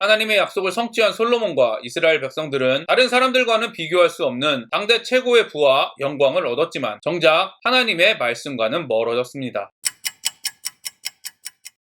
하나님의 약속을 성취한 솔로몬과 이스라엘 백성들은 다른 사람들과는 비교할 수 없는 당대 최고의 부와 영광을 얻었지만 정작 하나님의 말씀과는 멀어졌습니다.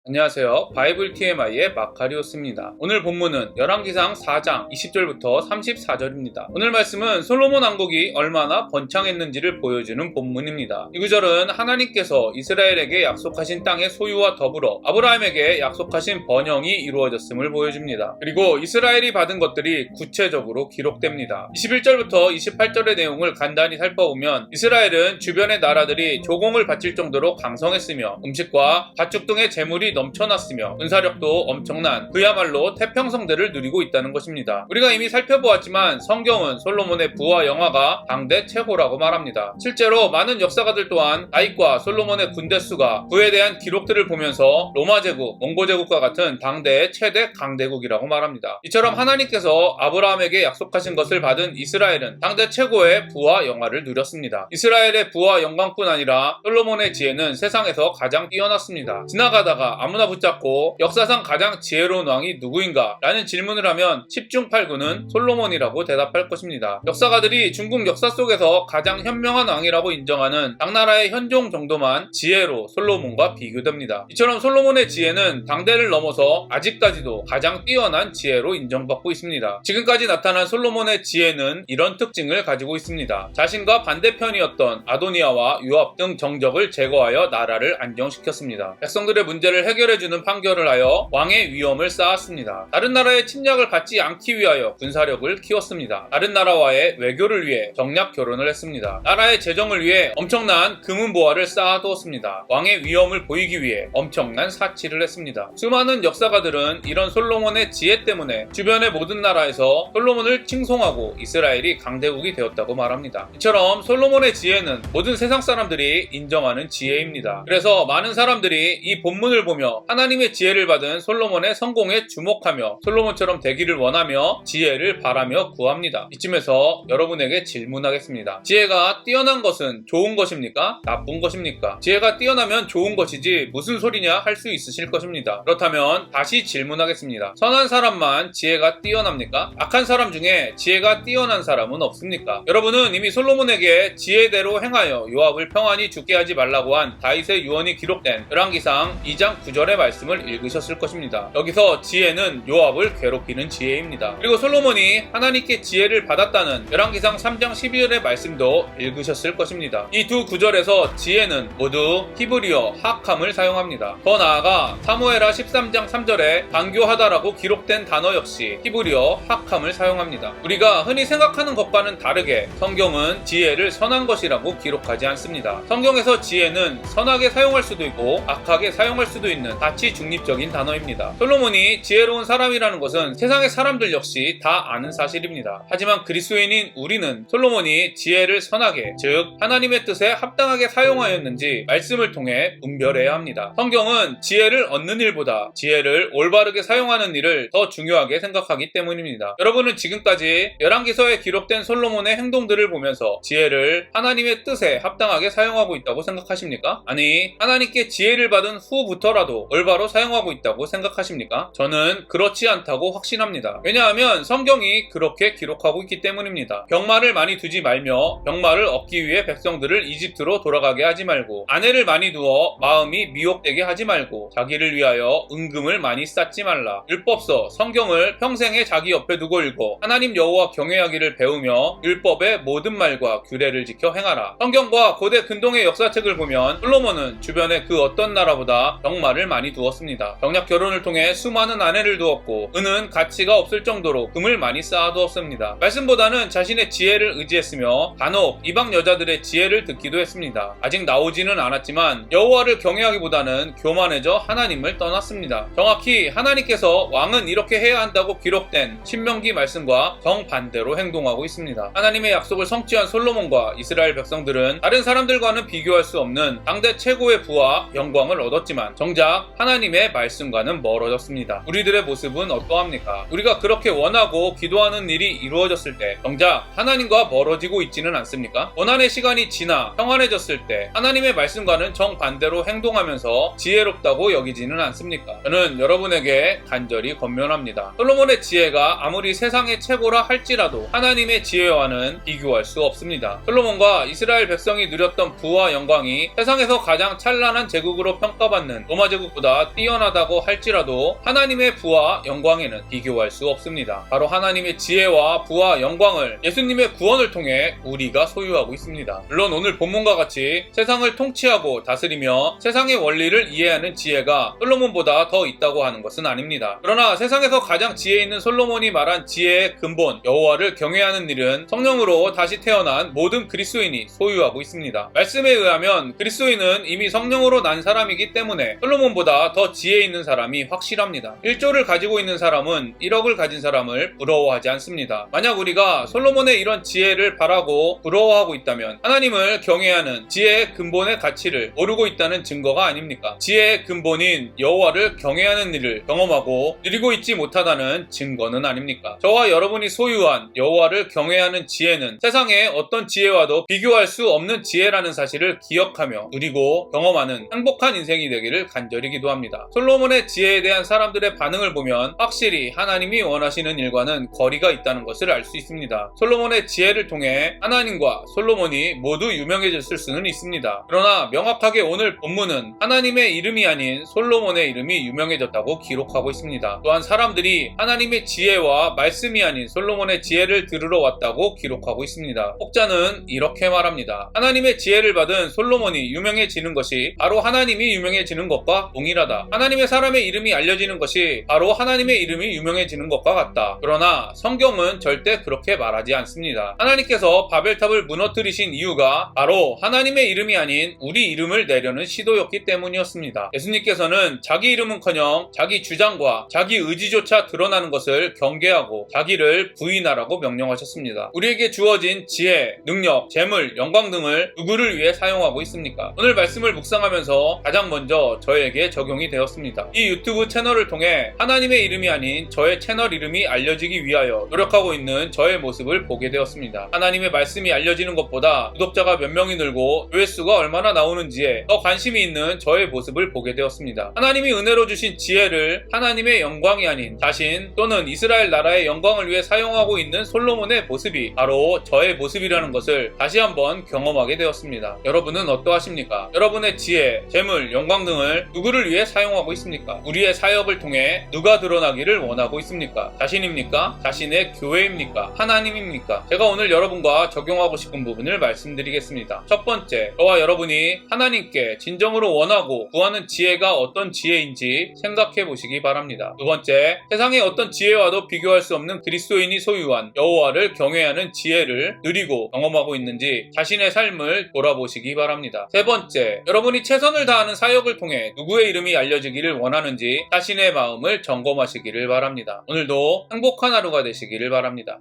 안녕하세요. 바이블 TMI의 마카리오스입니다. 오늘 본문은 열왕기상 4장 20절부터 34절입니다. 오늘 말씀은 솔로몬 왕국이 얼마나 번창했는지를 보여주는 본문입니다. 이 구절은 하나님께서 이스라엘에게 약속하신 땅의 소유와 더불어 아브라함에게 약속하신 번영이 이루어졌음을 보여줍니다. 그리고 이스라엘이 받은 것들이 구체적으로 기록됩니다. 21절부터 28절의 내용을 간단히 살펴보면 이스라엘은 주변의 나라들이 조공을 바칠 정도로 강성했으며 음식과 가축 등의 재물이 넘쳐났으며 군사력도 엄청난 그야말로 태평성대를 누리고 있다는 것입니다. 우리가 이미 살펴보았지만 성경은 솔로몬의 부와 영화가 당대 최고라고 말합니다. 실제로 많은 역사가들 또한 다윗과 솔로몬의 군대 수가 그에 대한 기록들을 보면서 로마 제국, 몽고 제국과 같은 당대의 최대 강대국이라고 말합니다. 이처럼 하나님께서 아브라함에게 약속하신 것을 받은 이스라엘은 당대 최고의 부와 영화를 누렸습니다. 이스라엘의 부와 영광뿐 아니라 솔로몬의 지혜는 세상에서 가장 뛰어났습니다. 지나가다가 아무나 붙잡고 역사상 가장 지혜로운 왕이 누구인가? 라는 질문을 하면 10중 8구는 솔로몬이라고 대답할 것입니다. 역사가들이 중국 역사 속에서 가장 현명한 왕이라고 인정하는 당나라의 현종 정도만 지혜로 솔로몬과 비교됩니다. 이처럼 솔로몬의 지혜는 당대를 넘어서 아직까지도 가장 뛰어난 지혜로 인정받고 있습니다. 지금까지 나타난 솔로몬의 지혜는 이런 특징을 가지고 있습니다. 자신과 반대편이었던 아도니아와 요압 등 정적을 제거하여 나라를 안정시켰습니다. 백성들의 문제를 해결해주는 판결을 하여 왕의 위엄을 쌓았습니다. 다른 나라의 침략을 받지 않기 위하여 군사력을 키웠습니다. 다른 나라와의 외교를 위해 정략 결혼을 했습니다. 나라의 재정을 위해 엄청난 금은보화를 쌓아두었습니다. 왕의 위엄을 보이기 위해 엄청난 사치를 했습니다. 수많은 역사가들은 이런 솔로몬의 지혜 때문에 주변의 모든 나라에서 솔로몬을 칭송하고 이스라엘이 강대국이 되었다고 말합니다. 이처럼 솔로몬의 지혜는 모든 세상 사람들이 인정하는 지혜입니다. 그래서 많은 사람들이 이 본문을 보며 하나님의 지혜를 받은 솔로몬의 성공에 주목하며 솔로몬처럼 되기를 원하며 지혜를 바라며 구합니다. 이쯤에서 여러분에게 질문하겠습니다. 지혜가 뛰어난 것은 좋은 것입니까? 나쁜 것입니까? 지혜가 뛰어나면 좋은 것이지 무슨 소리냐 할 수 있으실 것입니다. 그렇다면 다시 질문하겠습니다. 선한 사람만 지혜가 뛰어납니까? 악한 사람 중에 지혜가 뛰어난 사람은 없습니까? 여러분은 이미 솔로몬에게 지혜대로 행하여 요압을 평안히 죽게 하지 말라고 한 다윗의 유언이 기록된 열왕기상 2장 9절의 말씀을 읽으셨을 것입니다. 여기서 지혜는 요압을 괴롭히는 지혜입니다. 그리고 솔로몬이 하나님께 지혜를 받았다는 열왕기상 3장 12절의 말씀도 읽으셨을 것입니다. 이 두 구절에서 지혜는 모두 히브리어 하캄을 사용합니다. 더 나아가 사무엘하 13장 3절에 강교하다라고 기록된 단어 역시 히브리어 하캄을 사용합니다. 우리가 흔히 생각하는 것과는 다르게 성경은 지혜를 선한 것이라고 기록하지 않습니다. 성경에서 지혜는 선하게 사용할 수도 있고 악하게 사용할 수도 있는 가치 중립적인 단어입니다. 솔로몬이 지혜로운 사람이라는 것은 세상의 사람들 역시 다 아는 사실입니다. 하지만 그리스도인인 우리는 솔로몬이 지혜를 선하게, 즉 하나님의 뜻에 합당하게 사용하였는지 말씀을 통해 분별해야 합니다. 성경은 지혜를 얻는 일보다 지혜를 올바르게 사용하는 일을 더 중요하게 생각하기 때문입니다. 여러분은 지금까지 열왕기서에 기록된 솔로몬의 행동들을 보면서 지혜를 하나님의 뜻에 합당하게 사용하고 있다고 생각하십니까? 아니, 하나님께 지혜를 받은 후부터라도 올바로 사용하고 있다고 생각하십니까? 저는 그렇지 않다고 확신합니다. 왜냐하면 성경이 그렇게 기록하고 있기 때문입니다. 병마를 많이 두지 말며 병마를 얻기 위해 백성들을 이집트로 돌아가게 하지 말고 아내를 많이 두어 마음이 미혹되게 하지 말고 자기를 위하여 은금을 많이 쌓지 말라. 율법서, 성경을 평생에 자기 옆에 두고 읽고 하나님 여호와 경외하기를 배우며 율법의 모든 말과 규례를 지켜 행하라. 성경과 고대 근동의 역사책을 보면 솔로몬은 주변의 그 어떤 나라보다 병마를 많이 두었습니다. 정략 결혼을 통해 수많은 아내를 두었고 은은 가치가 없을 정도로 금을 많이 쌓아두었습니다. 말씀보다는 자신의 지혜를 의지했으며 간혹 이방 여자들의 지혜를 듣기도 했습니다. 아직 나오지는 않았지만 여호와를 경외하기보다는 교만해져 하나님을 떠났습니다. 정확히 하나님께서 왕은 이렇게 해야 한다고 기록된 신명기 말씀과 정반대로 행동하고 있습니다. 하나님의 약속을 성취한 솔로몬과 이스라엘 백성들은 다른 사람들과는 비교할 수 없는 당대 최고의 부와 영광을 얻었지만 정작 정작 하나님의 말씀과는 멀어졌습니다. 우리들의 모습은 어떠합니까? 우리가 그렇게 원하고 기도하는 일이 이루어졌을 때 정작 하나님과 멀어지고 있지는 않습니까? 고난의 시간이 지나 평안해졌을 때 하나님의 말씀과는 정반대로 행동하면서 지혜롭다고 여기지는 않습니까? 저는 여러분에게 간절히 권면합니다. 솔로몬의 지혜가 아무리 세상의 최고라 할지라도 하나님의 지혜와는 비교할 수 없습니다. 솔로몬과 이스라엘 백성이 누렸던 부와 영광이 세상에서 가장 찬란한 제국으로 평가받는 로마 제국보다 뛰어나다고 할지라도 하나님의 부와 영광에는 비교할 수 없습니다. 바로 하나님의 지혜와 부와 영광을 예수님의 구원을 통해 우리가 소유하고 있습니다. 물론 오늘 본문과 같이 세상을 통치하고 다스리며 세상의 원리를 이해하는 지혜가 솔로몬보다 더 있다고 하는 것은 아닙니다. 그러나 세상에서 가장 지혜 있는 솔로몬이 말한 지혜의 근본 여호와를 경외하는 일은 성령으로 다시 태어난 모든 그리스도인이 소유하고 있습니다. 말씀에 의하면 그리스도인은 이미 성령으로 난 사람이기 때문에 솔로몬보다 더 지혜 있는 사람이 확실합니다. 1조를 가지고 있는 사람은 1억을 가진 사람을 부러워하지 않습니다. 만약 우리가 솔로몬의 이런 지혜를 바라고 부러워하고 있다면 하나님을 경외하는 지혜의 근본의 가치를 모르고 있다는 증거가 아닙니까? 지혜의 근본인 여호와를 경외하는 일을 경험하고 누리고 있지 못하다는 증거는 아닙니까? 저와 여러분이 소유한 여호와를 경외하는 지혜는 세상의 어떤 지혜와도 비교할 수 없는 지혜라는 사실을 기억하며 누리고 경험하는 행복한 인생이 되기를 간절히 기도합니다. 솔로몬의 지혜에 대한 사람들의 반응을 보면 확실히 하나님이 원하시는 일과는 거리가 있다는 것을 알 수 있습니다. 솔로몬의 지혜를 통해 하나님과 솔로몬이 모두 유명해졌을 수는 있습니다. 그러나 명확하게 오늘 본문은 하나님의 이름이 아닌 솔로몬의 이름이 유명해졌다고 기록하고 있습니다. 또한 사람들이 하나님의 지혜와 말씀이 아닌 솔로몬의 지혜를 들으러 왔다고 기록하고 있습니다. 혹자는 이렇게 말합니다. 하나님의 지혜를 받은 솔로몬이 유명해지는 것이 바로 하나님이 유명해지는 것과 동일하다. 하나님의 사람의 이름이 알려지는 것이 바로 하나님의 이름이 유명해지는 것과 같다. 그러나 성경은 절대 그렇게 말하지 않습니다. 하나님께서 바벨탑을 무너뜨리신 이유가 바로 하나님의 이름이 아닌 우리 이름을 내려는 시도였기 때문이었습니다. 예수님께서는 자기 이름은커녕 자기 주장과 자기 의지조차 드러나는 것을 경계하고 자기를 부인하라고 명령하셨습니다. 우리에게 주어진 지혜, 능력, 재물, 영광 등을 누구를 위해 사용하고 있습니까? 오늘 말씀을 묵상하면서 가장 먼저 저에게 적용이 되었습니다. 이 유튜브 채널을 통해 하나님의 이름이 아닌 저의 채널 이름이 알려지기 위하여 노력하고 있는 저의 모습을 보게 되었습니다. 하나님의 말씀이 알려지는 것보다 구독자가 몇 명이 늘고 조회수가 얼마나 나오는지에 더 관심이 있는 저의 모습을 보게 되었습니다. 하나님이 은혜로 주신 지혜를 하나님의 영광이 아닌 자신 또는 이스라엘 나라의 영광을 위해 사용하고 있는 솔로몬의 모습이 바로 저의 모습이라는 것을 다시 한번 경험하게 되었습니다. 여러분은 어떠하십니까? 여러분의 지혜, 재물, 영광 등을 누구를 위해 사용하고 있습니까? 우리의 사역을 통해 누가 드러나기를 원하고 있습니까? 자신입니까? 자신의 교회입니까? 하나님입니까? 제가 오늘 여러분과 적용하고 싶은 부분을 말씀드리겠습니다. 첫 번째, 저와 여러분이 하나님께 진정으로 원하고 구하는 지혜가 어떤 지혜인지 생각해 보시기 바랍니다. 두 번째, 세상의 어떤 지혜와도 비교할 수 없는 그리스도인이 소유한 여호와를 경외하는 지혜를 누리고 경험하고 있는지 자신의 삶을 돌아보시기 바랍니다. 세 번째, 여러분이 최선을 다하는 사역을 통해 누구의 이름이 알려지기를 원하는지 자신의 마음을 점검하시기를 바랍니다. 오늘도 행복한 하루가 되시기를 바랍니다.